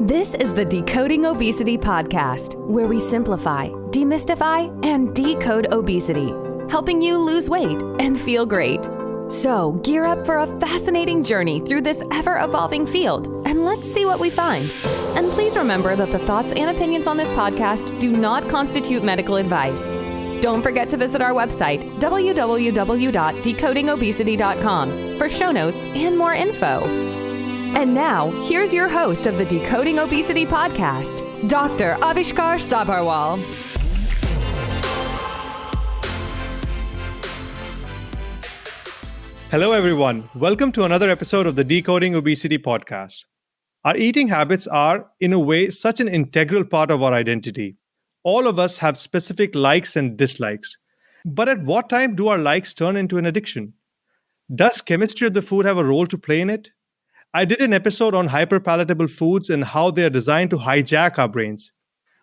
This is the Decoding Obesity podcast, where we simplify, demystify, and decode obesity, helping you lose weight and feel great. So gear up for a fascinating journey through this ever-evolving field, and let's see what we find. And please remember that the thoughts and opinions on this podcast do not constitute medical advice. Don't forget to visit our website, www.decodingobesity.com, for show notes and more info. And now, here's your host of the Decoding Obesity podcast, Dr. Avishkar Sabharwal. Hello, everyone. Welcome to another episode of the Decoding Obesity podcast. Our eating habits are, in a way, such an integral part of our identity. All of us have specific likes and dislikes. But at what time do our likes turn into an addiction? Does chemistry of the food have a role to play in it? I did an episode on hyperpalatable foods and how they are designed to hijack our brains.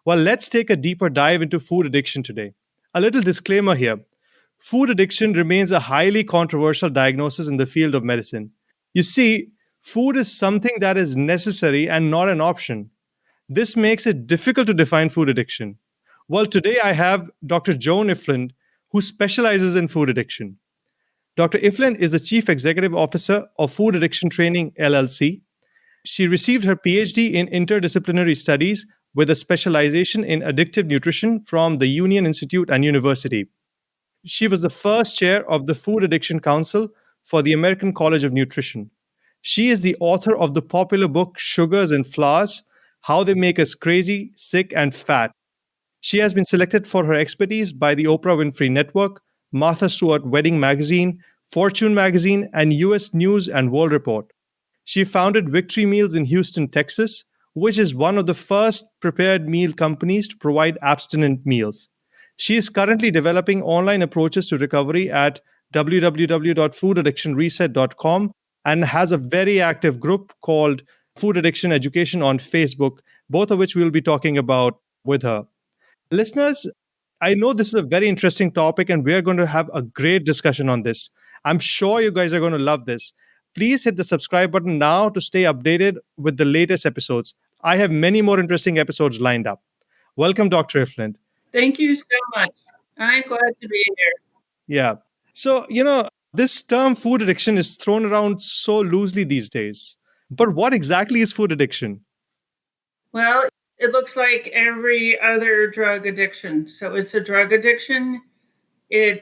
Well, let's take a deeper dive into food addiction today. A little disclaimer here. Food addiction remains a highly controversial diagnosis in the field of medicine. You see, food is something that is necessary and not an option. This makes it difficult to define food addiction. Well, today I have Dr. Joan Ifland, who specializes in food addiction. Dr. Ifland is the Chief Executive Officer of Food Addiction Training, LLC. She received her PhD in Interdisciplinary Studies with a specialization in addictive nutrition from the Union Institute and University. She was the first chair of the Food Addiction Council for the American College of Nutrition. She is the author of the popular book, Sugars and Flours: How They Make Us Crazy, Sick, and Fat. She has been selected for her expertise by the Oprah Winfrey Network, Martha Stewart Wedding Magazine, Fortune Magazine, and U.S. News and World Report. She founded Victory Meals in Houston, Texas, which is one of the first prepared meal companies to provide abstinent meals. She is currently developing online approaches to recovery at www.foodaddictionreset.com and has a very active group called Food Addiction Education on Facebook, both of which we'll be talking about with her. Listeners, I know this is a very interesting topic and we're going to have a great discussion on this. I'm sure you guys are going to love this. Please hit the subscribe button now to stay updated with the latest episodes. I have many more interesting episodes lined up. Welcome, Dr. Ifland. Thank you so much. I'm glad to be here. Yeah. So, this term food addiction is thrown around so loosely these days. But what exactly is food addiction? Well, it looks like every other drug addiction. So it's a drug addiction. You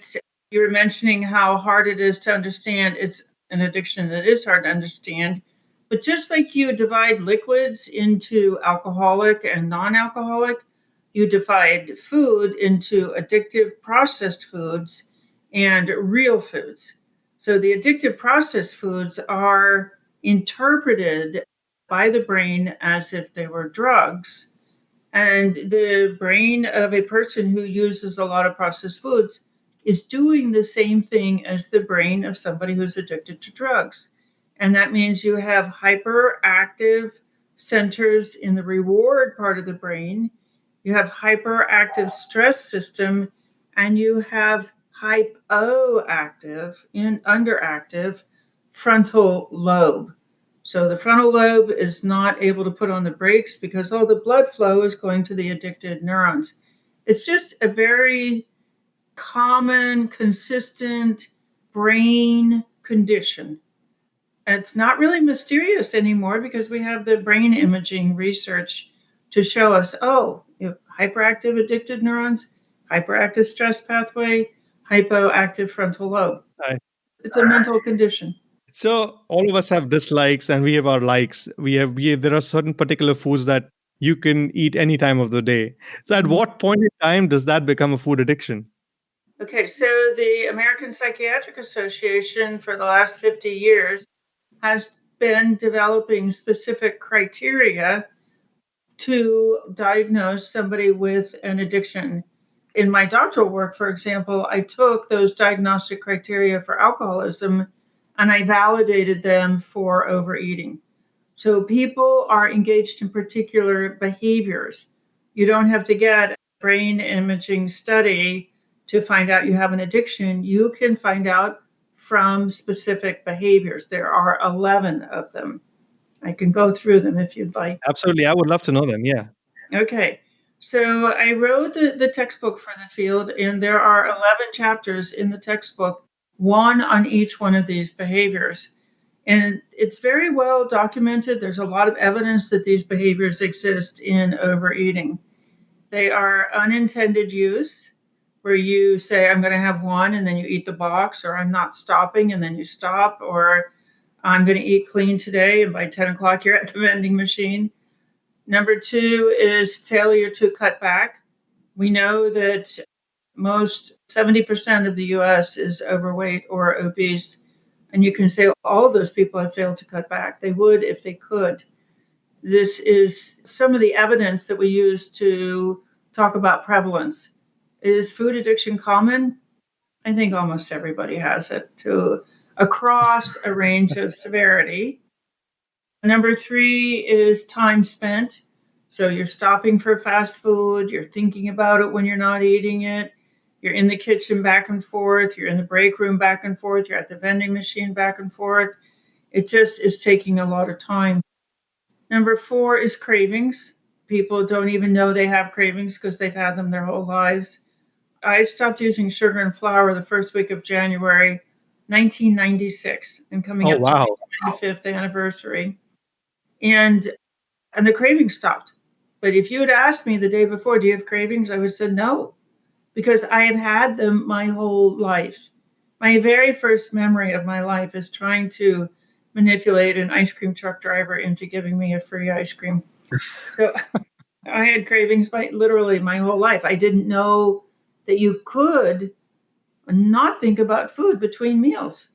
were mentioning how hard it is to understand. It's an addiction that is hard to understand. But just like you divide liquids into alcoholic and non-alcoholic, you divide food into addictive processed foods and real foods. So the addictive processed foods are interpreted by the brain as if they were drugs. And the brain of a person who uses a lot of processed foods is doing the same thing as the brain of somebody who's addicted to drugs. And that means you have hyperactive centers in the reward part of the brain, you have hyperactive stress system, and you have hypoactive and underactive frontal lobe. So the frontal lobe is not able to put on the brakes because all the blood flow is going to the addicted neurons. It's just a very common, consistent brain condition. It's not really mysterious anymore because we have the brain imaging research to show us, you have hyperactive addicted neurons, hyperactive stress pathway, hypoactive frontal lobe. Right. It's a mental condition. So all of us have dislikes and we have our likes. There are certain particular foods that you can eat any time of the day. So at what point in time does that become a food addiction? Okay, so the American Psychiatric Association for the last 50 years has been developing specific criteria to diagnose somebody with an addiction. In my doctoral work, for example, I took those diagnostic criteria for alcoholism and I validated them for overeating. So people are engaged in particular behaviors. You don't have to get a brain imaging study to find out you have an addiction. You can find out from specific behaviors. There are 11 of them. I can go through them if you'd like. Absolutely. I would love to know them. Yeah. Okay. So I wrote the textbook for the field, and there are 11 chapters in the textbook, one on each one of these behaviors. And it's very well documented. There's a lot of evidence that these behaviors exist in overeating. They are unintended use, where you say, I'm going to have one, and then you eat the box, or I'm not stopping, and then you stop, or I'm going to eat clean today, and by 10 o'clock you're at the vending machine. Number two is failure to cut back. We know that most 70% of the US is overweight or obese. And you can say all of those people have failed to cut back. They would if they could. This is some of the evidence that we use to talk about prevalence. Is food addiction common? I think almost everybody has it across a range of severity. Number three is time spent. So you're stopping for fast food, you're thinking about it when you're not eating it, you're in the kitchen back and forth, you're in the break room back and forth, you're at the vending machine back and forth. It just is taking a lot of time. Number four is cravings. People don't even know they have cravings because they've had them their whole lives. I stopped using sugar and flour the first week of January 1996 and coming up to wow. my 25th anniversary. And the cravings stopped. But if you had asked me the day before, do you have cravings? I would have said no, because I have had them my whole life. My very first memory of my life is trying to manipulate an ice cream truck driver into giving me a free ice cream. So I had cravings literally my whole life. I didn't know that you could not think about food between meals.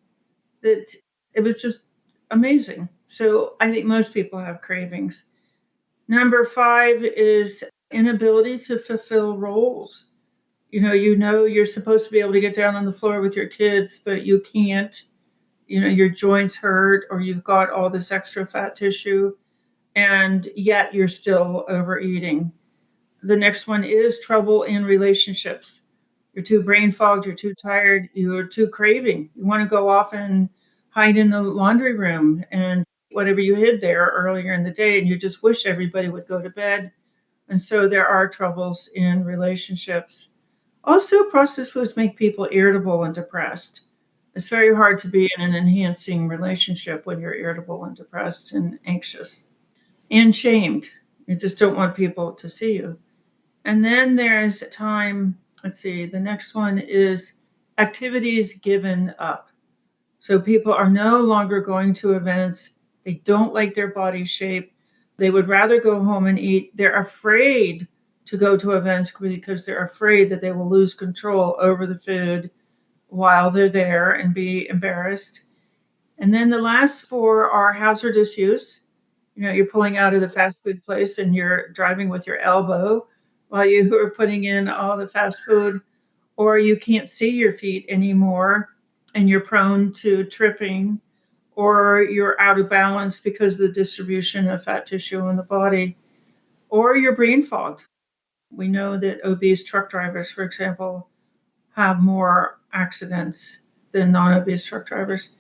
That it was just amazing. So I think most people have cravings. Number five is inability to fulfill roles. You know you're supposed to be able to get down on the floor with your kids, but you can't. Your joints hurt, or you've got all this extra fat tissue, and yet you're still overeating. The next one is trouble in relationships. You're too brain fogged, you're too tired, you're too craving. You want to go off and hide in the laundry room and whatever you hid there earlier in the day, and you just wish everybody would go to bed. And so there are troubles in relationships. Also, processed foods make people irritable and depressed. It's very hard to be in an enhancing relationship when you're irritable and depressed and anxious and shamed. You just don't want people to see you. And then there's time. Let's see, the next one is activities given up. So people are no longer going to events. They don't like their body shape. They would rather go home and eat. They're afraid to go to events because they're afraid that they will lose control over the food while they're there and be embarrassed. And then the last four are hazardous use. You're pulling out of the fast food place and you're driving with your elbow while you are putting in all the fast food, or you can't see your feet anymore and you're prone to tripping, or you're out of balance because of the distribution of fat tissue in the body, or you're brain fogged. We know that obese truck drivers, for example, have more accidents than non-obese truck drivers.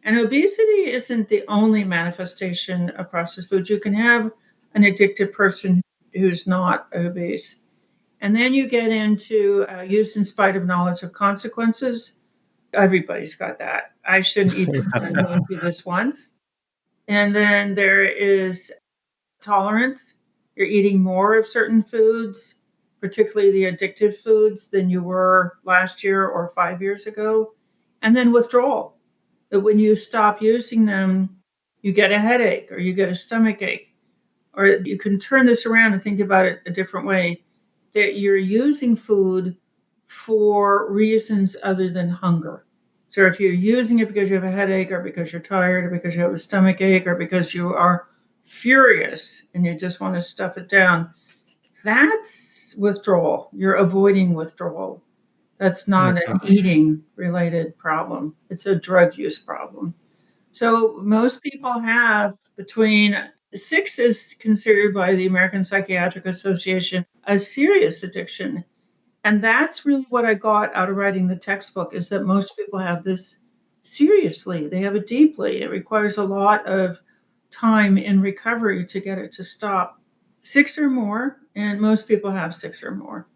And obesity isn't the only manifestation of processed foods. You can have an addicted person who's not obese. And then you get into use in spite of knowledge of consequences. Everybody's got that. I shouldn't eat this, I'm going to do this once. And then there is tolerance. You're eating more of certain foods, particularly the addictive foods, than you were last year or 5 years ago. And then withdrawal. That when you stop using them, you get a headache or you get a stomach ache. Or you can turn this around and think about it a different way, that you're using food for reasons other than hunger. So if you're using it because you have a headache or because you're tired or because you have a stomach ache or because you are furious and you just want to stuff it down, that's withdrawal. You're avoiding withdrawal. That's not an eating related problem. It's a drug use problem. So most people have between 6 is considered by the American Psychiatric Association a serious addiction. And that's really what I got out of writing the textbook, is that most people have this seriously. They have it deeply. It requires a lot of time in recovery to get it to stop. 6 or more, and most people have 6 or more.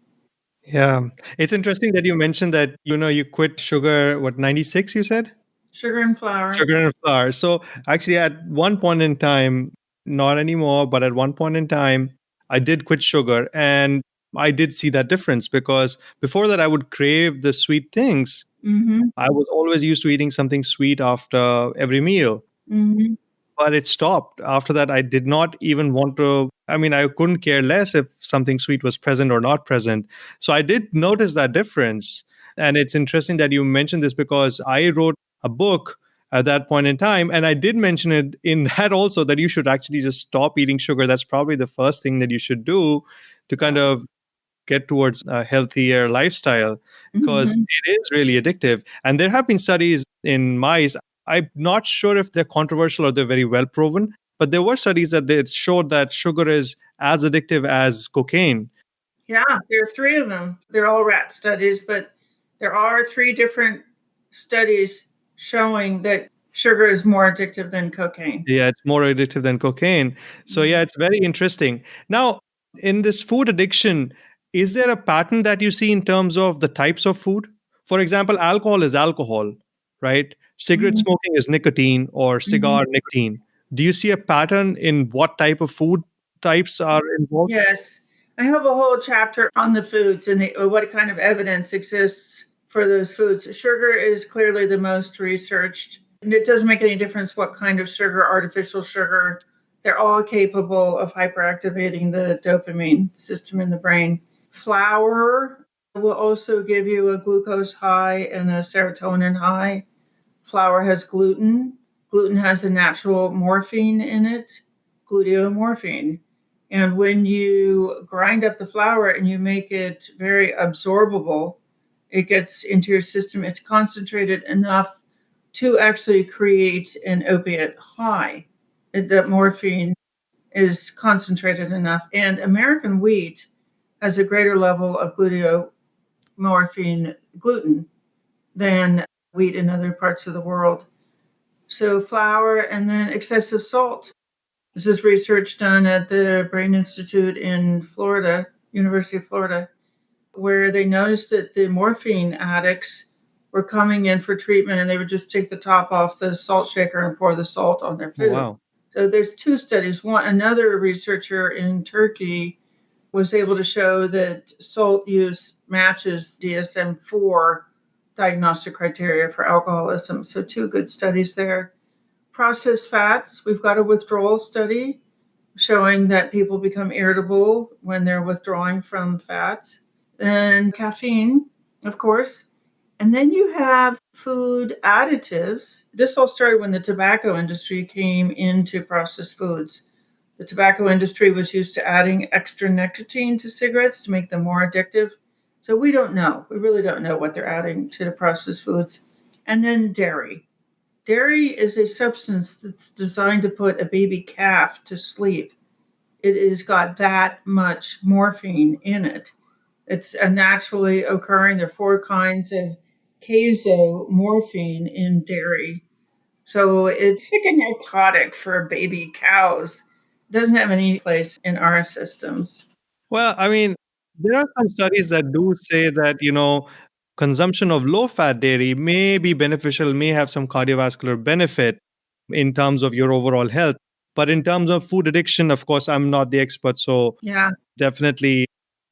Yeah. It's interesting that you mentioned that, you quit sugar, what, 96, you said? Sugar and flour. Sugar and flour. So actually, at one point in time, not anymore, but at one point in time, I did quit sugar, and I did see that difference because before that, I would crave the sweet things. Mhm. I was always used to eating something sweet after every meal, Mhm. but it stopped. After that, I did not even want to. I mean, I couldn't care less if something sweet was present or not present. So I did notice that difference. And it's interesting that you mentioned this because I wrote a book at that point in time. And I did mention it in that also that you should actually just stop eating sugar. That's probably the first thing that you should do to kind of get towards a healthier lifestyle because Mhm. it is really addictive. And there have been studies in mice. I'm not sure if they're controversial or they're very well proven, but there were studies that they showed that sugar is as addictive as cocaine. Yeah, there are 3 of them. They're all rat studies, but there are 3 different studies showing that sugar is more addictive than cocaine. Yeah, it's more addictive than cocaine. So, yeah, Mhm. it's very interesting. Now, in this food addiction, is there a pattern that you see in terms of the types of food? For example, alcohol is alcohol, right? Cigarette Mhm. smoking is nicotine or Mhm. cigar nicotine. Do you see a pattern in what type of food types are involved? Yes. I have a whole chapter on the foods and what kind of evidence exists for those foods. Sugar is clearly the most researched, and it doesn't make any difference what kind of sugar, artificial sugar. They're all capable of hyperactivating the dopamine system in the brain. Flour will also give you a glucose high and a serotonin high. Flour has gluten. Gluten has a natural morphine in it, gluteomorphine. And when you grind up the flour and you make it very absorbable, it gets into your system. It's concentrated enough to actually create an opiate high. The morphine is concentrated enough. And American wheat has a greater level of gluteomorphine gluten than wheat in other parts of the world. So flour and then excessive salt. This is research done at the Brain Institute in Florida, University of Florida, where they noticed that the morphine addicts were coming in for treatment and they would just take the top off the salt shaker and pour the salt on their Oh, food. wow. So there's 2 studies. Another researcher in Turkey was able to show that salt use matches DSM-4 diagnostic criteria for alcoholism. So 2 good studies there. Processed fats, we've got a withdrawal study showing that people become irritable when they're withdrawing from fats. And caffeine, of course. And then you have food additives. This all started when the tobacco industry came into processed foods. The tobacco industry was used to adding extra nicotine to cigarettes to make them more addictive. So we don't know. We really don't know what they're adding to the processed foods. And then dairy. Dairy is a substance that's designed to put a baby calf to sleep. It has got that much morphine in it. It's a naturally occurring. There are 4 kinds of casomorphine in dairy. So it's like a narcotic for baby cows. It doesn't have any place in our systems. Well, I mean, there are some studies that do say that, consumption of low fat dairy may be beneficial, may have some cardiovascular benefit in terms of your overall health. But in terms of food addiction, of course, I'm not the expert. So Yeah. definitely.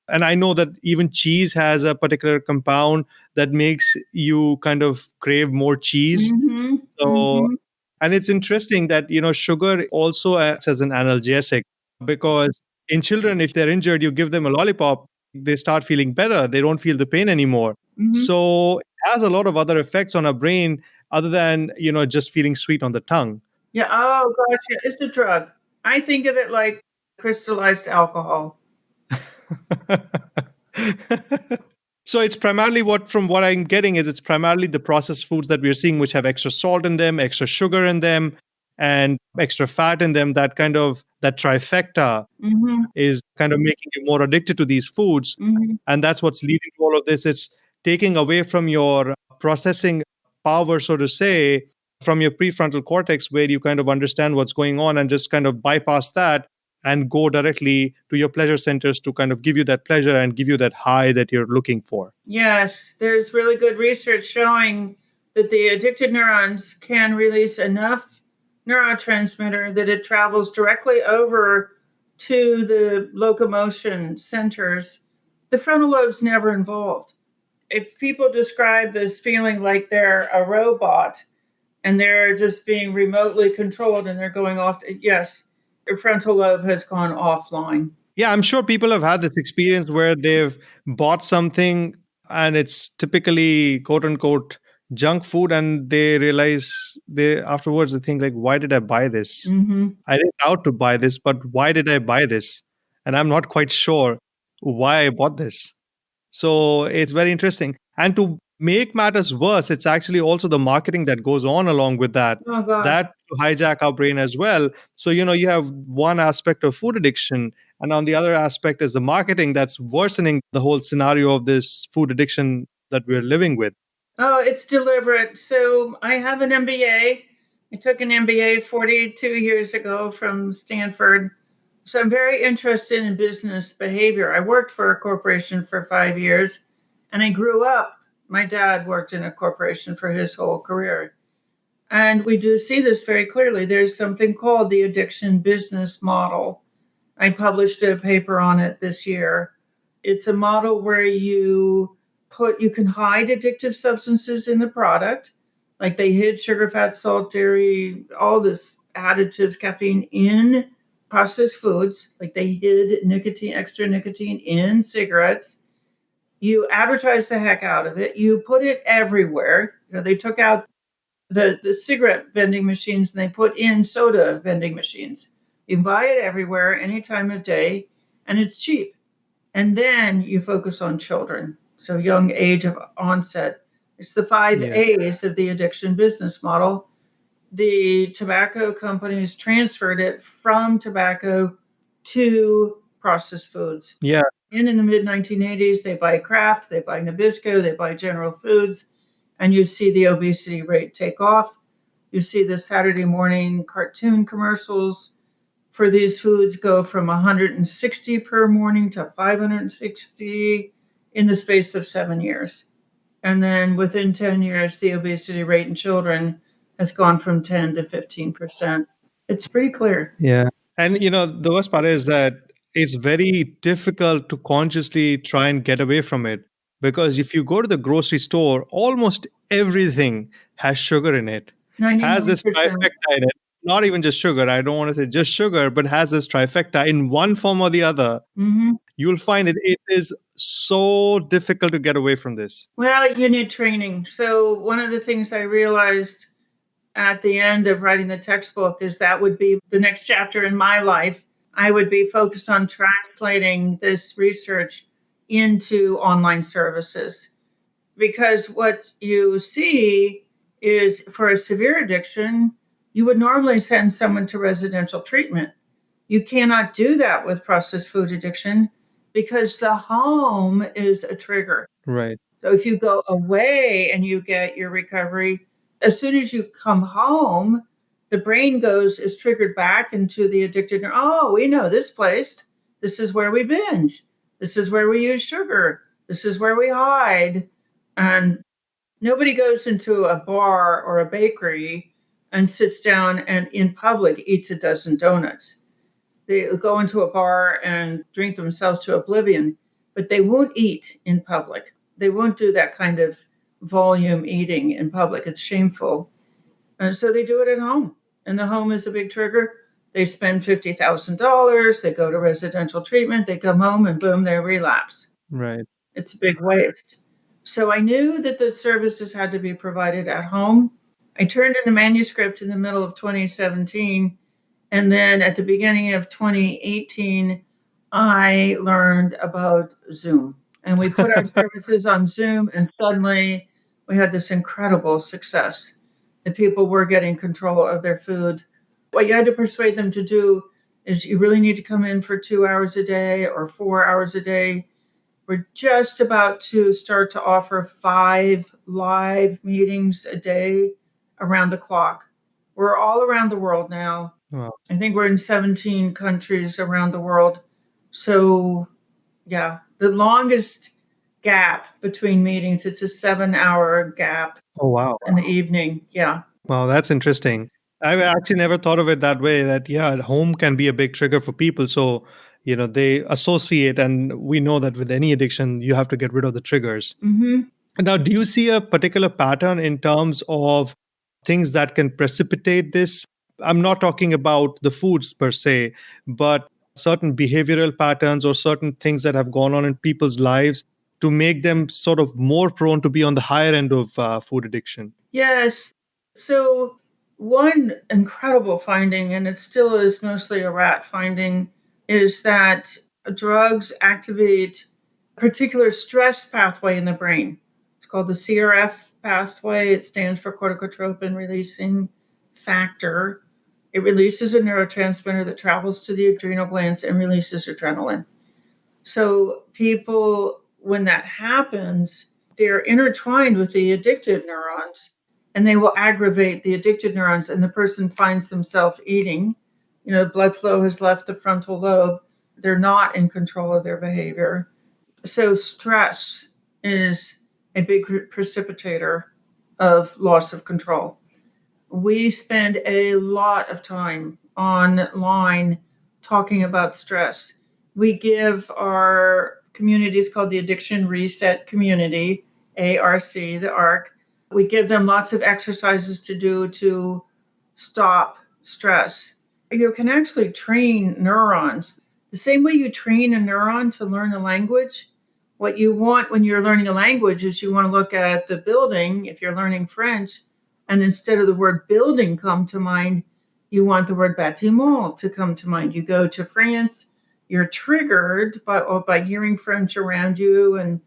And I know that even cheese has a particular compound that makes you kind of crave more cheese. Mm-hmm. So, Mm-hmm. and it's interesting that, sugar also acts as an analgesic because in children, if they're injured, you give them a lollipop, they start feeling better. They don't feel the pain anymore. Mm-hmm. So it has a lot of other effects on our brain other than, just feeling sweet on the tongue. Yeah. Oh, gosh. Yeah. It's a drug. I think of it like crystallized alcohol. So it's primarily from what I'm getting is it's primarily the processed foods that we're seeing, which have extra salt in them, extra sugar in them, and extra fat in them. That trifecta Mm-hmm. is kind of making you more addicted to these foods. Mm-hmm. And that's what's leading to all of this. It's taking away from your processing power, so to say, from your prefrontal cortex, where you kind of understand what's going on and just kind of bypass that and go directly to your pleasure centers to kind of give you that pleasure and give you that high that you're looking for. Yes, there's really good research showing that the addicted neurons can release enough neurotransmitter that it travels directly over to the locomotion centers. The frontal lobe's never involved. If people describe this feeling like they're a robot and they're just being remotely controlled and they're going off, yes, your frontal lobe has gone offline. Yeah, I'm sure people have had this experience where they've bought something and it's typically quote unquote junk food, and they realize they afterwards they think like, why did I buy this? Mm-hmm. I didn't out to buy this, but why did I buy this? And I'm not quite sure why I bought this. So it's very interesting. And to make matters worse, it's actually also the marketing that goes on along with that, Oh, God. that to hijack our brain as well. So, you have one aspect of food addiction, and on the other aspect is the marketing that's worsening the whole scenario of this food addiction that we're living with. Oh, it's deliberate. So I have an MBA. I took an MBA 42 years ago from Stanford. So I'm very interested in business behavior. I worked for a corporation for 5 years and I grew up. My dad worked in a corporation for his whole career. And we do see this very clearly. There's something called the addiction business model. I published a paper on it this year. It's a model where you can hide addictive substances in the product, like they hid sugar, fat, salt, dairy, all this additives, caffeine in processed foods, like they hid nicotine, extra nicotine in cigarettes. You advertise the heck out of it. You put it everywhere. They took out the cigarette vending machines and they put in soda vending machines. You can buy it everywhere, any time of day, and it's cheap. And then you focus on children. So young age of onset. It's the 5 A's of the addiction business model. The tobacco companies transferred it from tobacco to processed foods. Yeah. And in the mid 1980s, they buy Kraft, they buy Nabisco, they buy General Foods, and you see the obesity rate take off. You see the Saturday morning cartoon commercials for these foods go from 160 per morning to 560 in the space of 7 years. And then within 10 years, the obesity rate in children has gone from 10 to 15%. It's pretty clear. Yeah. And, the worst part is that it's very difficult to consciously try and get away from it. Because if you go to the grocery store, almost everything has sugar in it, has this 99%. trifecta in it. Not even just sugar. I don't want to say just sugar, but has this trifecta in one form or the other. Mm-hmm. You'll find it is so difficult to get away from this. Well, you need training. So one of the things I realized at the end of writing the textbook is that would be the next chapter in my life. I would be focused on translating this research into online services. Because what you see is for a severe addiction, you would normally send someone to residential treatment. You cannot do that with processed food addiction because the home is a trigger. Right. So if you go away and you get your recovery, as soon as you come home, the brain is triggered back into the addicted. Oh, we know this place. This is where we binge. This is where we use sugar. This is where we hide. And nobody goes into a bar or a bakery and sits down and in public eats a dozen donuts. They go into a bar and drink themselves to oblivion, but they won't eat in public. They won't do that kind of volume eating in public. It's shameful. And so they do it at home. And the home is a big trigger. They spend $50,000. They go to residential treatment. They come home and boom, they relapse. Right. It's a big waste. So I knew that the services had to be provided at home. I turned in the manuscript in the middle of 2017. And then at the beginning of 2018, I learned about Zoom. And we put our services on Zoom, and suddenly we had this incredible success. The people were getting control of their food. What you had to persuade them to do is you really need to come in for 2 hours a day or 4 hours a day. We're just about to start to offer 5 live meetings a day around the clock. We're all around the world now. Wow. I think we're in 17 countries around the world. So, yeah, the longest gap between meetings, it's a 7-hour gap Oh, wow. in the evening. Yeah. Wow, that's interesting. I've actually never thought of it that way, that, yeah, at home can be a big trigger for people. So, they associate, and we know that with any addiction, you have to get rid of the triggers. hmm Now, do you see a particular pattern in terms of things that can precipitate this? I'm not talking about the foods per se, but certain behavioral patterns or certain things that have gone on in people's lives to make them sort of more prone to be on the higher end of food addiction. Yes. So, one incredible finding, and it still is mostly a rat finding, is that drugs activate a particular stress pathway in the brain. It's called the CRF pathway. It stands for corticotropin releasing factor. It releases a neurotransmitter that travels to the adrenal glands and releases adrenaline. So, people, when that happens, they're intertwined with the addicted neurons and they will aggravate the addicted neurons, and the person finds themselves eating. The blood flow has left the frontal lobe. They're not in control of their behavior. So, stress is a big precipitator of loss of control. We spend a lot of time online talking about stress. We give our communities called the Addiction Reset Community, ARC, the ARC. We give them lots of exercises to do to stop stress. You can actually train neurons. The same way you train a neuron to learn a language, what you want when you're learning a language is you want to look at the building, if you're learning French, and instead of the word building come to mind, you want the word bâtiment to come to mind. You go to France, you're triggered by hearing French around you. And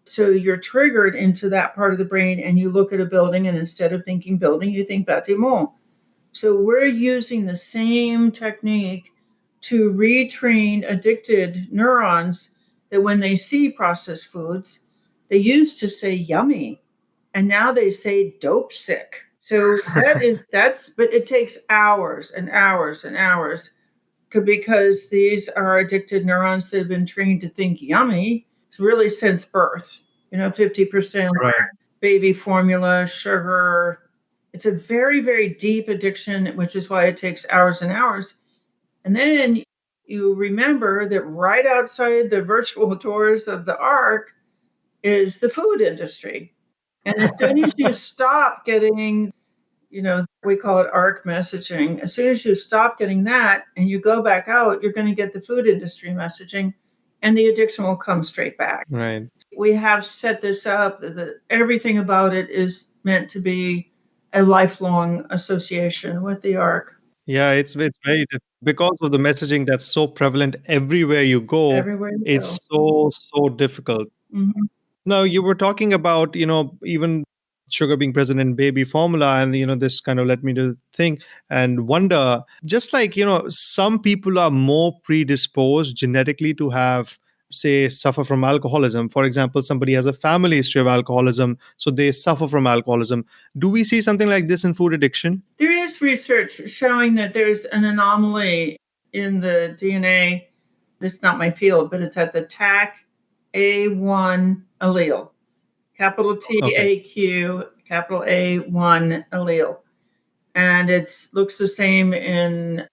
so you're triggered into that part of the brain, and you look at a building, and instead of thinking building, you think bâtiment. So we're using the same technique to retrain addicted neurons that when they see processed foods, they used to say yummy, and now they say dope sick. So but it takes hours and hours and hours because these are addicted neurons that have been trained to think yummy. It's really since birth, 50% Right. baby formula, sugar. It's a very, very deep addiction, which is why it takes hours and hours. And then you remember that right outside the virtual doors of the ARC is the food industry. And as soon as you stop getting, we call it ARC messaging, as soon as you stop getting that and you go back out, you're going to get the food industry messaging, and the addiction will come straight back. Right. We have set this up that everything about it is meant to be a lifelong association with the ARC. Yeah, it's very because of the messaging that's so prevalent everywhere you go. Everywhere you It's so difficult. Mhm. Now, you were talking about, even sugar being present in baby formula, and, this kind of led me to think and wonder, just like, some people are more predisposed genetically to have, say, suffer from alcoholism. For example, somebody has a family history of alcoholism, so they suffer from alcoholism. Do we see something like this in food addiction? There is research showing that there's an anomaly in the DNA. It's not my field, but it's at the TAC-A1 allele, capital TAQ, capital A1 allele. And it looks the same in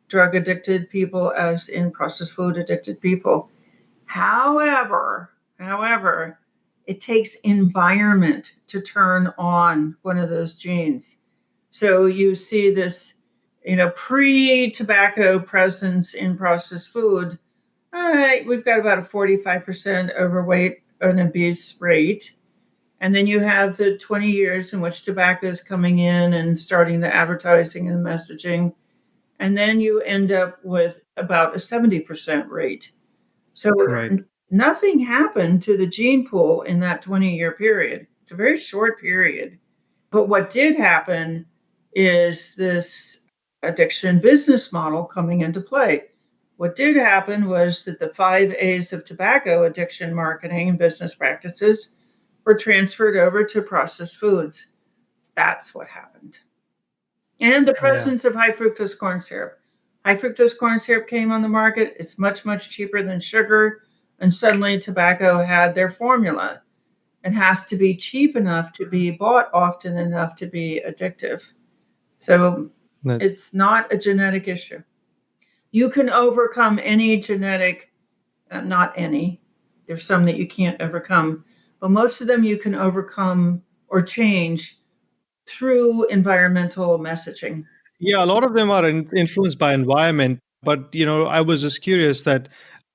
drug addicted people as in processed food addicted people. However, it takes environment to turn on one of those genes. So you see this, pre-tobacco presence in processed food. All right, we've got about a 45% overweight and obese rate. And then you have the 20 years in which tobacco is coming in and starting the advertising and messaging. And then you end up with about a 70% rate. So Right. nothing happened to the gene pool in that 20-year period. It's a very short period. But what did happen is this addiction business model coming into play. What did happen was that the 5 A's of tobacco addiction marketing and business practices were transferred over to processed foods. That's what happened. And the Yeah. presence of high fructose corn syrup. High fructose corn syrup came on the market. It's much, much cheaper than sugar. And suddenly tobacco had their formula. It has to be cheap enough to be bought often enough to be addictive. So That- it's not a genetic issue. You can overcome any genetic, not any, there's some that you can't overcome, but most of them you can overcome or change through environmental messaging. Yeah, a lot of them are influenced by environment. But, I was just curious that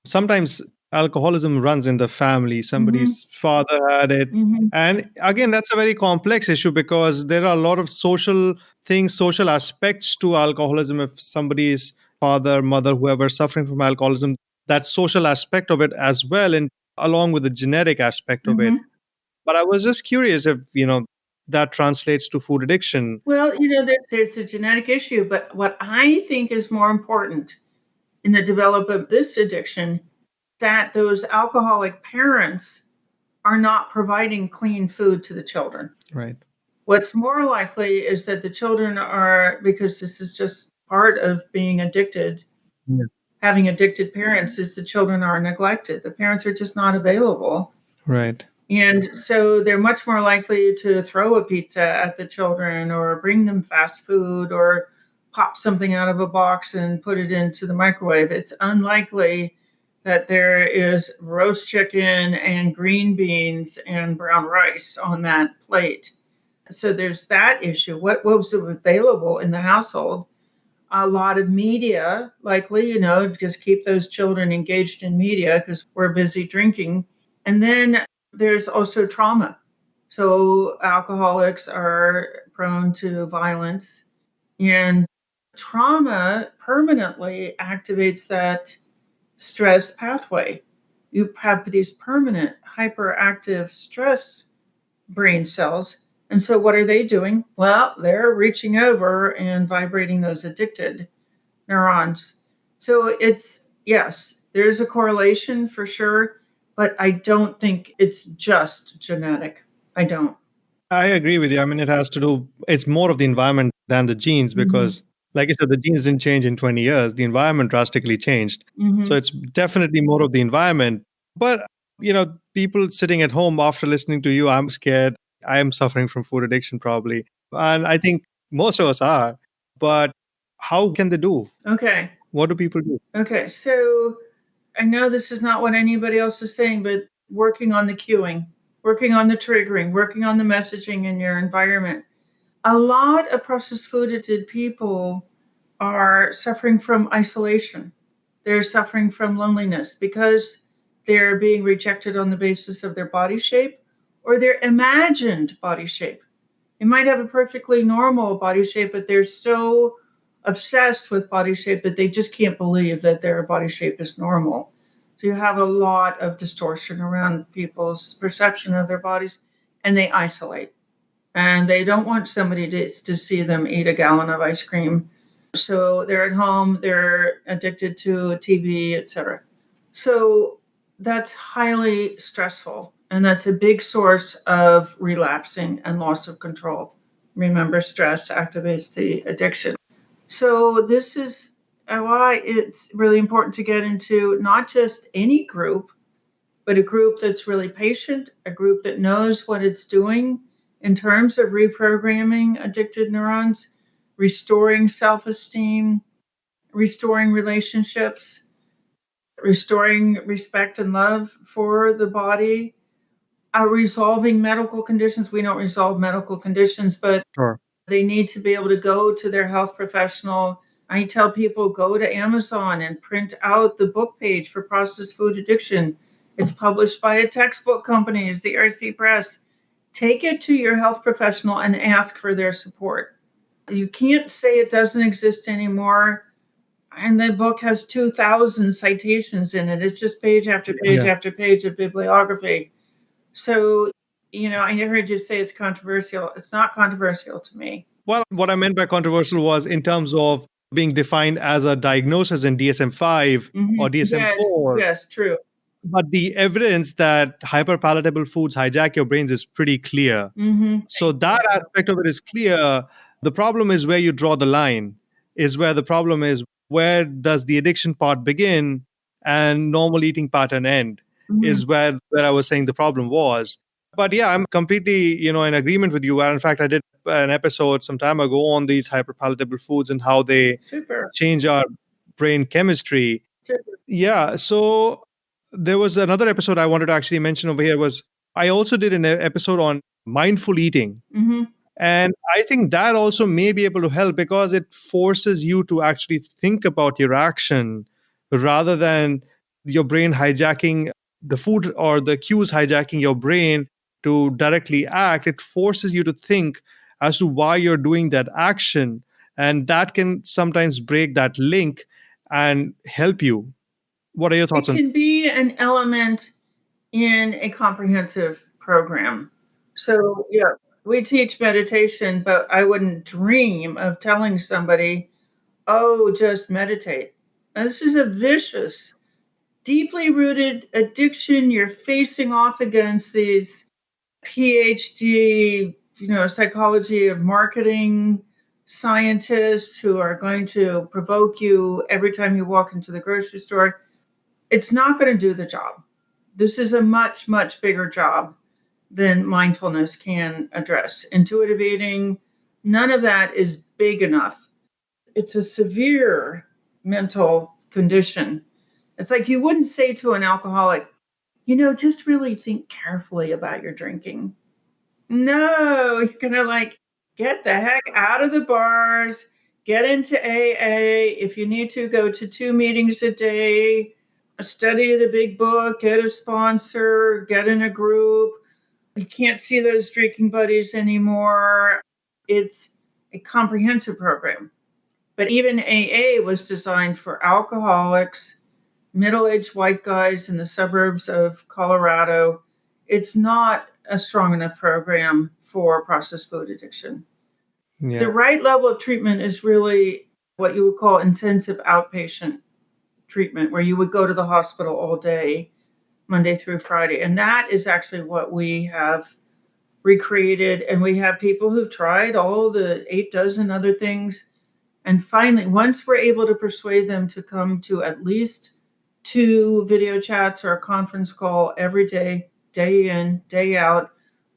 sometimes alcoholism runs in the family. Somebody's father had it. Mhm. And again, that's a very complex issue because there are a lot of social things, social aspects to alcoholism. If somebody's father, mother, whoever suffering from alcoholism, that social aspect of it as well, and along with the genetic aspect of it. Mhm. But I was just curious if, that translates to food addiction. Well, there's a genetic issue, but what I think is more important in the development of this addiction, that those alcoholic parents are not providing clean food to the children. Right. What's more likely is that the children are, because this is just part of being addicted, Yeah. having addicted parents, is the children are neglected. The parents are just not available. Right. And so they're much more likely to throw a pizza at the children or bring them fast food or pop something out of a box and put it into the microwave. It's unlikely that there is roast chicken and green beans and brown rice on that plate. So there's that issue. What was available in the household? A lot of media, likely, just keep those children engaged in media because we're busy drinking. And then there's also trauma. So alcoholics are prone to violence, and trauma permanently activates that stress pathway. You have these permanent hyperactive stress brain cells. And so what are they doing? Well, they're reaching over and vibrating those addicted neurons. So yes, there's a correlation for sure, but I don't think it's just genetic. I don't. I agree with you. I mean, it's more of the environment than the genes because, like I said, the genes didn't change in 20 years. The environment drastically changed. Mhm. So it's definitely more of the environment. But, people sitting at home after listening to you, I'm scared. I am suffering from food addiction probably. And I think most of us are. But how can they do? Okay. What do people do? Okay. So I know this is not what anybody else is saying, but working on the cueing, working on the triggering, working on the messaging in your environment. A lot of processed food addicted people are suffering from isolation. They're suffering from loneliness because they're being rejected on the basis of their body shape or their imagined body shape. They might have a perfectly normal body shape, but they're so obsessed with body shape that they just can't believe that their body shape is normal. So you have a lot of distortion around people's perception of their bodies, and they isolate. And they don't want somebody to see them eat a gallon of ice cream. So they're at home, they're addicted to TV, etc. So that's highly stressful. And that's a big source of relapsing and loss of control. Remember, stress activates the addiction. So this is why it's really important to get into not just any group, but a group that's really patient, a group that knows what it's doing in terms of reprogramming addicted neurons, restoring self-esteem, restoring relationships, restoring respect and love for the body, resolving medical conditions. We don't resolve medical conditions, but Sure. they need to be able to go to their health professional. I tell people go to Amazon and print out the book page for processed food addiction. It's published by a textbook company, it's the RC Press. Take it to your health professional and ask for their support. You can't say it doesn't exist anymore. And the book has 2,000 citations in it. It's just page after page Yeah. after page of bibliography. So, I heard you say it's controversial. It's not controversial to me. Well, what I meant by controversial was in terms of being defined as a diagnosis in DSM-5 or DSM-4. Yes, true. But the evidence that hyperpalatable foods hijack your brains is pretty clear. So that aspect of it is clear. The problem is where you draw the line, is where the problem is, where does the addiction part begin and normal eating pattern end, is where I was saying the problem was. But yeah, I'm completely, in agreement with you. In fact, I did an episode some time ago on these hyperpalatable foods and how they Super. change our brain chemistry. Super. Yeah. So there was another episode I wanted to actually mention over here was I also did an episode on mindful eating. And I think that also may be able to help because it forces you to actually think about your action rather than your brain hijacking the food or the cues hijacking your brain to directly act. It forces you to think as to why you're doing that action. And that can sometimes break that link and help you. What are your thoughts on It can be an element in a comprehensive program. So, yeah, we teach meditation, but I wouldn't dream of telling somebody, oh, just meditate. Now, this is a vicious, deeply rooted addiction. You're facing off against these PhD, psychology of marketing scientists who are going to provoke you every time you walk into the grocery store. It's not going to do the job. This is a much, much bigger job than mindfulness can address. Intuitive eating, none of that is big enough. It's a severe mental condition. It's like you wouldn't say to an alcoholic, just really think carefully about your drinking. No, you're going to get the heck out of the bars, get into AA. If you need to, go to 2 meetings a day, study the big book, get a sponsor, get in a group. You can't see those drinking buddies anymore. It's a comprehensive program. But even AA was designed for alcoholics, middle-aged white guys in the suburbs of Colorado. It's not a strong enough program for processed food addiction. Yeah. The right level of treatment is really what you would call intensive outpatient treatment, where you would go to the hospital all day, Monday through Friday. And that is actually what we have recreated. And we have people who've tried all the 8 dozen other things. And finally, once we're able to persuade them to come to at least 2 video chats or a conference call every day, day in, day out,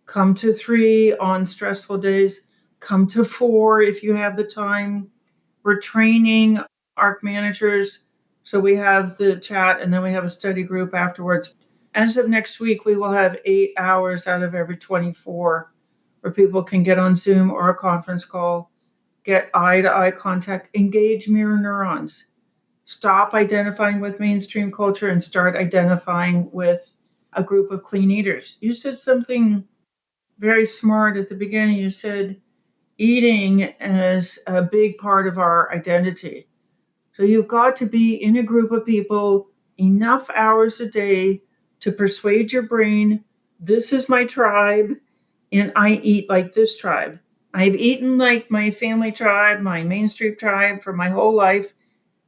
come to 3 on stressful days, come to 4 if you have the time. We're training ARC managers. So we have the chat and then we have a study group afterwards. As of next week, we will have 8 hours out of every 24 where people can get on Zoom or a conference call, get eye-to-eye contact, engage mirror neurons, stop identifying with mainstream culture and start identifying with a group of clean eaters. You said something very smart at the beginning. You said eating as a big part of our identity. So you've got to be in a group of people enough hours a day to persuade your brain, this is my tribe, and I eat like this tribe. I've eaten like my family tribe, my mainstream tribe for my whole life.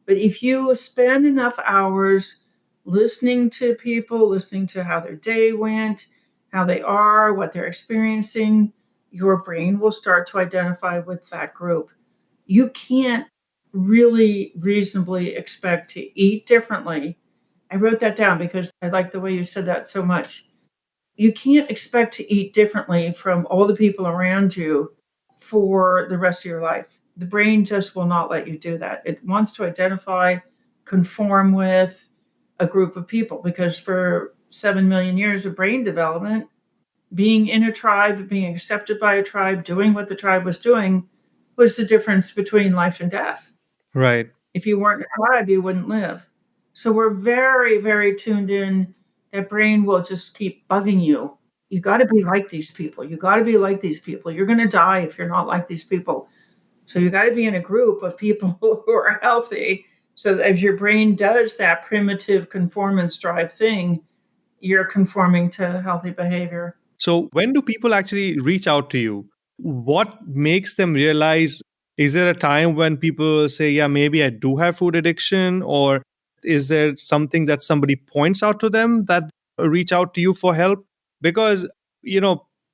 But if you spend enough hours listening to people, listening to how their day went, how they are, what they're experiencing, your brain will start to identify with that group. You can't really reasonably expect to eat differently. I wrote that down because I like the way you said that so much. You can't expect to eat differently from all the people around you for the rest of your life. The brain just will not let you do that. It wants to identify, conform with a group of people because for 7 million years of brain development, being in a tribe, being accepted by a tribe, doing what the tribe was doing was the difference between life and death. Right. If you weren't a tribe, you wouldn't live. So we're very, very tuned in. That brain will just keep bugging you. You got to be like these people. You got to be like these people. You're going to die if you're not like these people. So you got to be in a group of people who are healthy. So that as your brain does that primitive conformance drive thing, you're conforming to healthy behavior. So when do people actually reach out to you? What makes them realize, is there a time when people say, yeah, maybe I do have food addiction? Or Is there something that somebody points out to them that reach out to you for help? Because,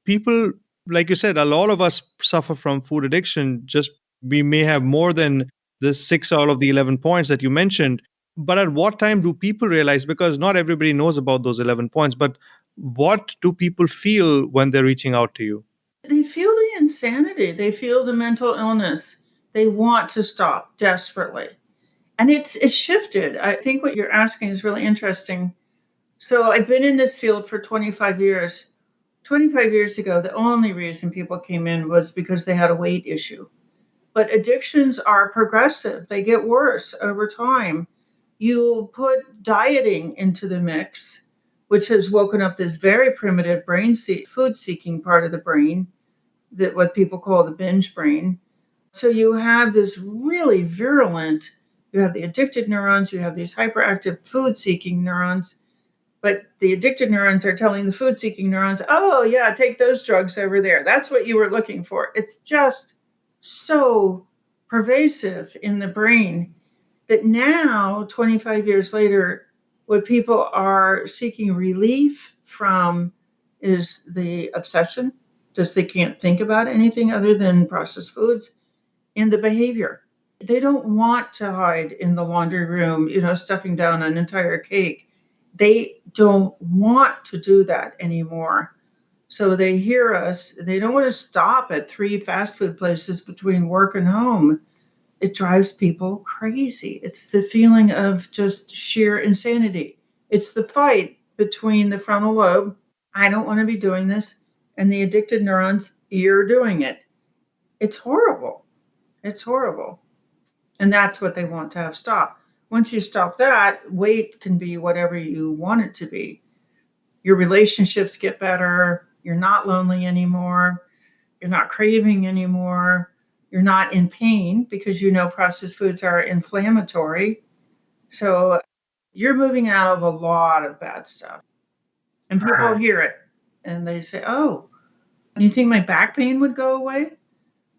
people, like you said, a lot of us suffer from food addiction. Just we may have more than the 6 out of the 11 points that you mentioned. But at what time do people realize? Because not everybody knows about those 11 points, but what do people feel when they're reaching out to you? They feel the insanity. They feel the mental illness. They want to stop desperately. And it's shifted. I think what you're asking is really interesting. So I've been in this field for 25 years. 25 years ago, the only reason people came in was because they had a weight issue. But addictions are progressive. They get worse over time. You put dieting into the mix, which has woken up this very primitive food seeking part of the brain, that what people call the binge brain. So you have this really virulent, you have the addicted neurons, you have these hyperactive food seeking neurons, but the addicted neurons are telling the food seeking neurons, oh, yeah, take those drugs over there. That's what you were looking for. It's just so pervasive in the brain that now, 25 years later, what people are seeking relief from is the obsession, just they can't think about anything other than processed foods, in the behavior. They don't want to hide in the laundry room, stuffing down an entire cake. They don't want to do that anymore. So they hear us. They don't want to stop at 3 fast food places between work and home. It drives people crazy. It's the feeling of just sheer insanity. It's the fight between the frontal lobe, I don't want to be doing this, and the addicted neurons, you're doing it. It's horrible. It's horrible. And that's what they want to have stop. Once you stop that, weight can be whatever you want it to be. Your relationships get better. You're not lonely anymore. You're not craving anymore. You're not in pain because processed foods are inflammatory. So you're moving out of a lot of bad stuff. And people hear it and they say, oh, do you think my back pain would go away?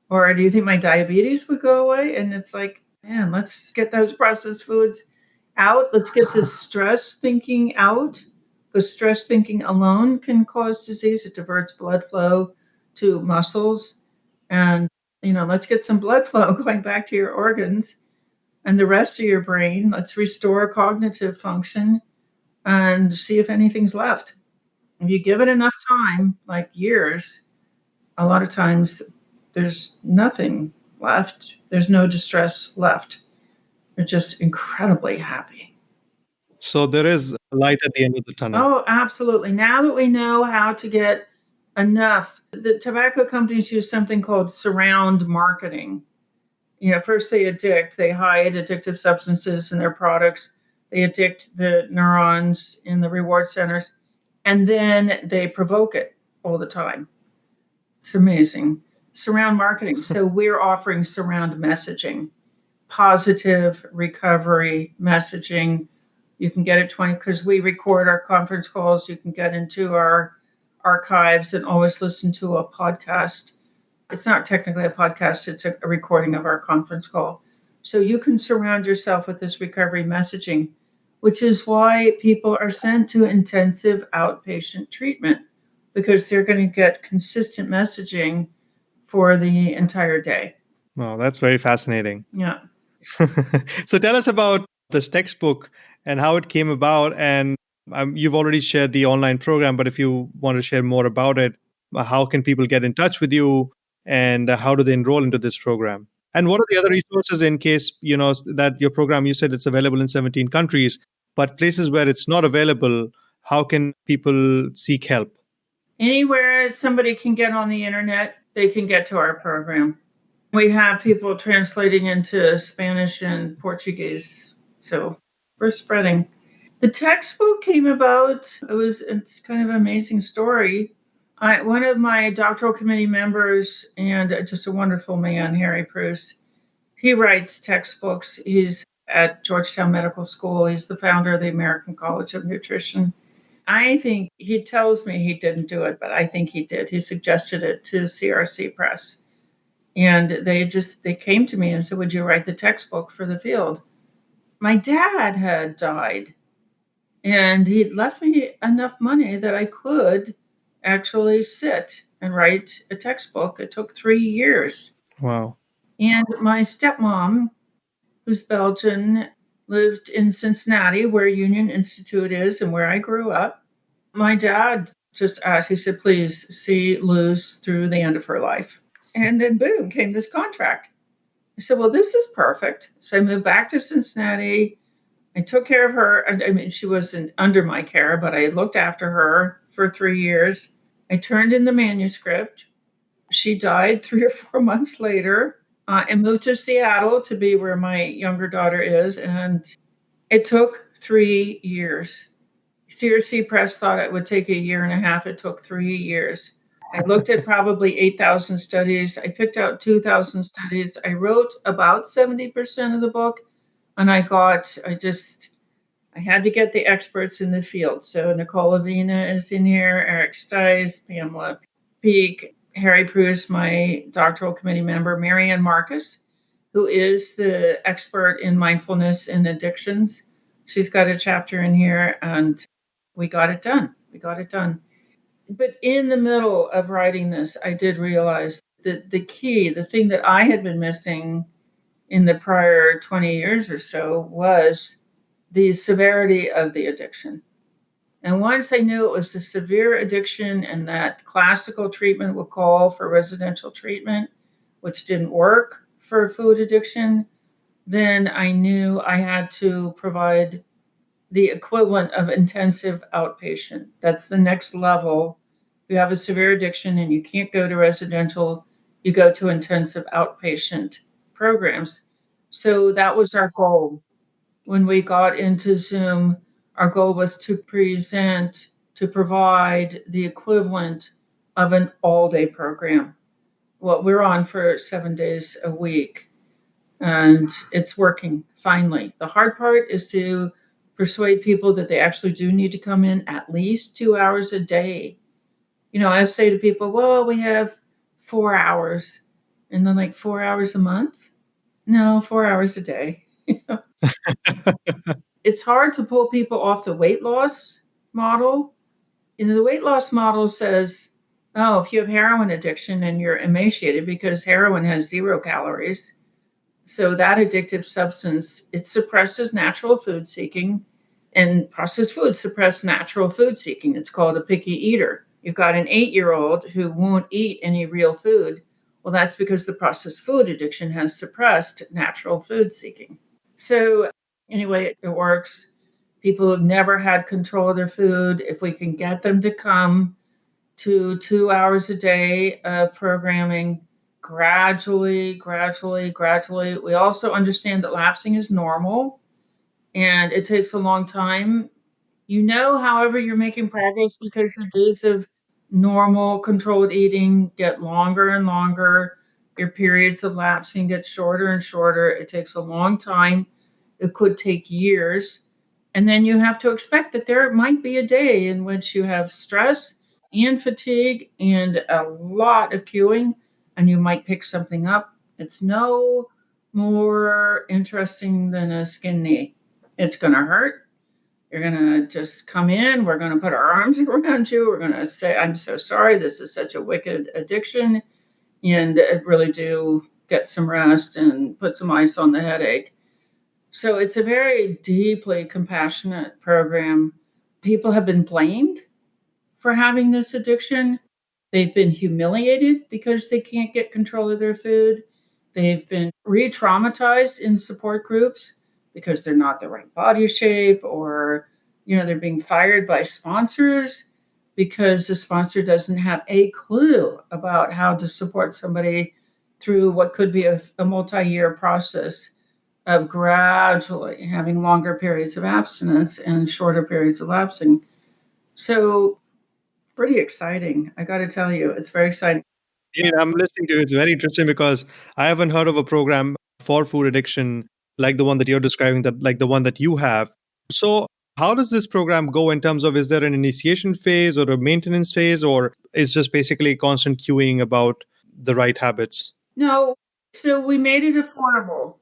Or do you think my diabetes would go away? And it's like, man, let's get those processed foods out. Let's get this stress thinking out, because stress thinking alone can cause disease. It diverts blood flow to muscles. And, let's get some blood flow going back to your organs and the rest of your brain. Let's restore cognitive function and see if anything's left. If you give it enough time, like years, a lot of times there's nothing left. There's no distress left. They're just incredibly happy. So there is light at the end of the tunnel. Oh, absolutely. Now that we know how to get enough, the tobacco companies use something called surround marketing. First they hide addictive substances in their products. They addict the neurons in the reward centers, and then they provoke it all the time. It's amazing. Surround marketing. So we're offering surround messaging, positive recovery messaging. You can get it because we record our conference calls. You can get into our archives and always listen to a podcast. It's not technically a podcast. It's a recording of our conference call. So you can surround yourself with this recovery messaging, which is why people are sent to intensive outpatient treatment, because they're going to get consistent messaging for the entire day. Wow, that's very fascinating. Yeah. So tell us about this textbook and how it came about. And you've already shared the online program, but if you want to share more about it, how can people get in touch with you and how do they enroll into this program? And what are the other resources in case, that your program, you said it's available in 17 countries, but places where it's not available, how can people seek help? Anywhere somebody can get on the internet, they can get to our program. We have people translating into Spanish and Portuguese. So we're spreading. The textbook came about, it's kind of an amazing story. One of my doctoral committee members, and just a wonderful man, Harry Preuss, he writes textbooks. He's at Georgetown Medical School. He's the founder of the American College of Nutrition. I think he tells me he didn't do it, but I think he did. He suggested it to CRC Press. And they came to me and said, would you write the textbook for the field? my dad had died, and he'd left me enough money that I could actually sit and write a textbook. It took 3 years. Wow. And my stepmom, who's Belgian, lived in Cincinnati, where Union Institute is and where I grew up. My dad just asked, he said, please see Luz through the end of her life. And then boom, came this contract. I said, well, this is perfect. So I moved back to Cincinnati. I took care of her. I mean, she wasn't under my care, but I looked after her for 3 years. I turned in the manuscript. She died 3 or 4 months later, and moved to Seattle to be where my younger daughter is. And it took 3 years. CRC Press thought it would take a year and a half. It took 3 years. I looked at probably 8,000 studies. I picked out 2,000 studies. I wrote about 70% of the book, and I had to get the experts in the field. So Nicole Avena is in here, Eric Stice, Pamela Peak, Harry Prus, my doctoral committee member, Marianne Marcus, who is the expert in mindfulness and addictions. She's got a chapter in here, and we got it done. But in the middle of writing this, I did realize that the thing that I had been missing in the prior 20 years or so was the severity of the addiction. And once I knew it was a severe addiction and that classical treatment would call for residential treatment, which didn't work for food addiction, then I knew I had to provide the equivalent of intensive outpatient. That's the next level. If you have a severe addiction and you can't go to residential, you go to intensive outpatient programs. So that was our goal. When we got into Zoom, our goal was to provide the equivalent of an all-day program. Well, we're on for 7 days a week, and it's working finally. The hard part is to persuade people that they actually do need to come in at least 2 hours a day. I say to people, well, we have 4 hours. And then 4 hours a month? No, 4 hours a day. It's hard to pull people off the weight loss model. The weight loss model says, oh, if you have heroin addiction and you're emaciated, because heroin has 0 calories, so that addictive substance, it suppresses natural food seeking, and processed foods suppress natural food seeking. It's called a picky eater. You've got an 8-year-old who won't eat any real food. Well, that's because the processed food addiction has suppressed natural food seeking. So anyway, it works. People who've never had control of their food, if we can get them to come to 2 hours a day of programming, gradually. We also understand that lapsing is normal and it takes a long time. However, you're making progress because your days of normal controlled eating get longer and longer. Your periods of lapsing get shorter and shorter. It takes a long time. It could take years. And then you have to expect that there might be a day in which you have stress and fatigue and a lot of queuing, and you might pick something up. It's no more interesting than a skin knee. It's going to hurt. You're going to just come in. We're going to put our arms around you. We're going to say, I'm so sorry. This is such a wicked addiction. And really do get some rest and put some ice on the headache. So it's a very deeply compassionate program. People have been blamed for having this addiction. They've been humiliated because they can't get control of their food. They've been re-traumatized in support groups because they're not the right body shape, or they're being fired by sponsors because the sponsor doesn't have a clue about how to support somebody through what could be a multi-year process of gradually having longer periods of abstinence and shorter periods of lapsing. So pretty exciting. I got to tell you, it's very exciting. I'm listening to you. It's very interesting because I haven't heard of a program for food addiction like the one that you're describing, like the one that you have. So how does this program go in terms of, is there an initiation phase or a maintenance phase, or is just basically constant cueing about the right habits? No, so we made it affordable.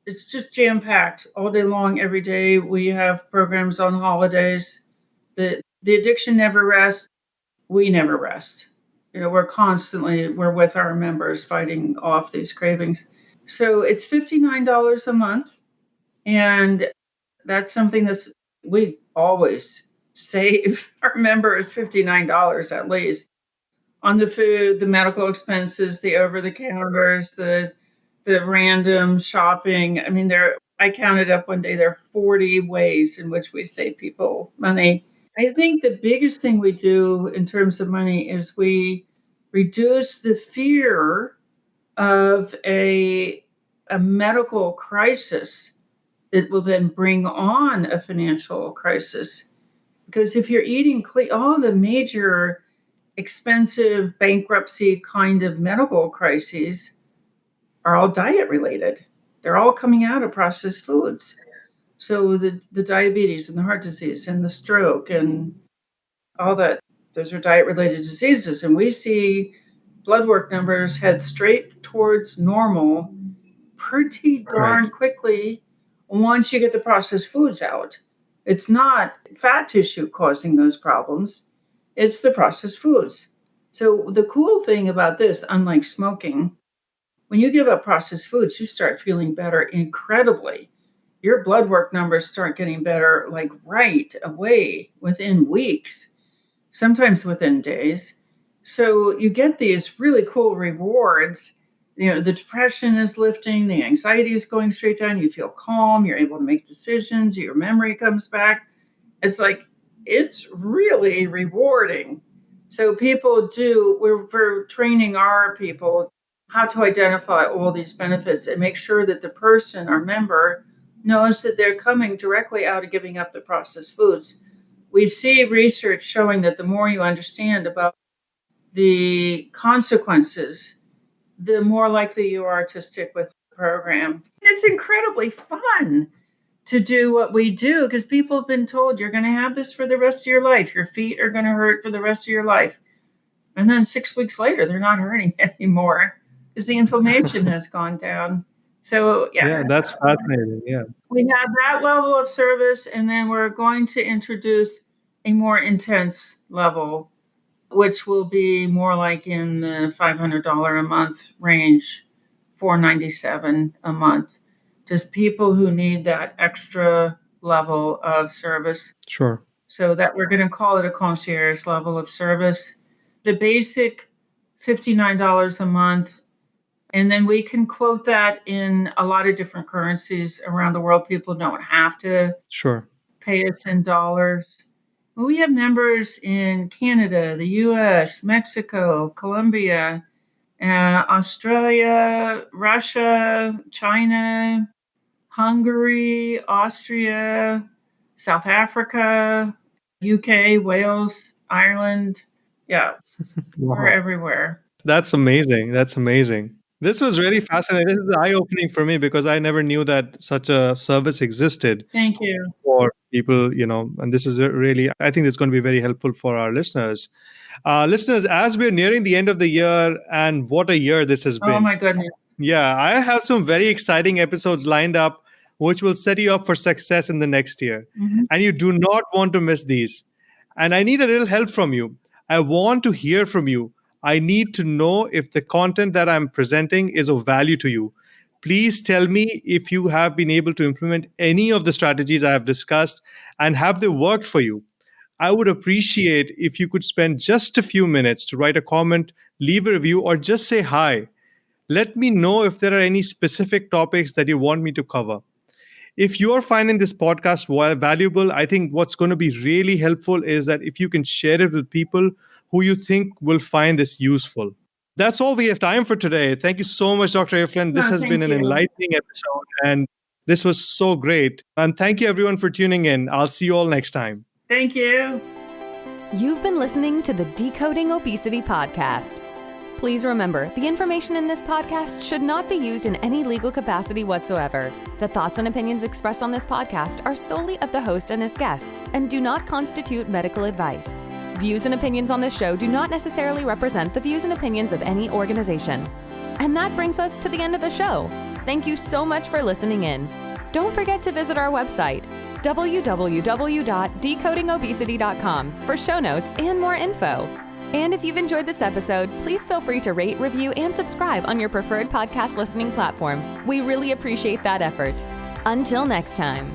it's just jam-packed all day long, every day. We have programs on holidays. The addiction never rests. We never rest. We're with our members fighting off these cravings. So it's $59 a month. And that's something we always save our members $59 at least on the food, the medical expenses, the over-the-counters, the random shopping. I mean, I counted up one day, there are 40 ways in which we save people money. I think the biggest thing we do in terms of money is we reduce the fear of a medical crisis that will then bring on a financial crisis. Because if you're eating clean, all the major expensive bankruptcy kind of medical crises are all diet related. They're all coming out of processed foods. So the diabetes and the heart disease and the stroke and all that, those are diet related diseases. And we see blood work numbers head straight towards normal pretty darn quickly once you get the processed foods out. It's not fat tissue causing those problems. It's the processed foods. So the cool thing about this, unlike smoking, when you give up processed foods, you start feeling better incredibly. Your blood work numbers start getting better like right away within weeks, sometimes within days. So you get these really cool rewards. The depression is lifting, the anxiety is going straight down, you feel calm, you're able to make decisions, your memory comes back. It's really rewarding. So we're training our people how to identify all these benefits and make sure that the person, our member, knows that they're coming directly out of giving up the processed foods. We see research showing that the more you understand about the consequences, the more likely you are to stick with the program. It's incredibly fun to do what we do because people have been told you're going to have this for the rest of your life. Your feet are going to hurt for the rest of your life. And then 6 weeks later, they're not hurting anymore because the inflammation has gone down. So, Yeah, that's fascinating. Yeah. We have that level of service, and then we're going to introduce a more intense level, which will be more like in the $500 a month range, $497 a month. Just people who need that extra level of service. Sure. So that we're going to call it a concierge level of service. The basic $59 a month. And then we can quote that in a lot of different currencies around the world. People don't have to pay us in dollars. We have members in Canada, the US, Mexico, Colombia, Australia, Russia, China, Hungary, Austria, South Africa, UK, Wales, Ireland. Yeah, we're everywhere. That's amazing. This was really fascinating. This is eye-opening for me because I never knew that such a service existed. Thank you. For people, and this is really, I think it's going to be very helpful for our listeners. Listeners, as we're nearing the end of the year, and what a year this has been. Oh my goodness. Yeah, I have some very exciting episodes lined up, which will set you up for success in the next year. Mm-hmm. And you do not want to miss these. And I need a little help from you. I want to hear from you. I need to know if the content that I'm presenting is of value to you. Please tell me if you have been able to implement any of the strategies I have discussed and have they worked for you. I would appreciate if you could spend just a few minutes to write a comment, leave a review, or just say hi. Let me know if there are any specific topics that you want me to cover. If you are finding this podcast valuable, I think what's going to be really helpful is that if you can share it with people who you think will find this useful. That's all we have time for today. Thank you so much, Dr. Eflin. This has been an enlightening episode, and this was so great. And thank you, everyone, for tuning in. I'll see you all next time. Thank you. You've been listening to the Decoding Obesity podcast. Please remember, the information in this podcast should not be used in any legal capacity whatsoever. The thoughts and opinions expressed on this podcast are solely of the host and his guests and do not constitute medical advice. Views and opinions on this show do not necessarily represent the views and opinions of any organization. And that brings us to the end of the show. Thank you so much for listening in. Don't forget to visit our website, www.decodingobesity.com, for show notes and more info. And if you've enjoyed this episode, please feel free to rate, review, and subscribe on your preferred podcast listening platform. We really appreciate that effort. Until next time.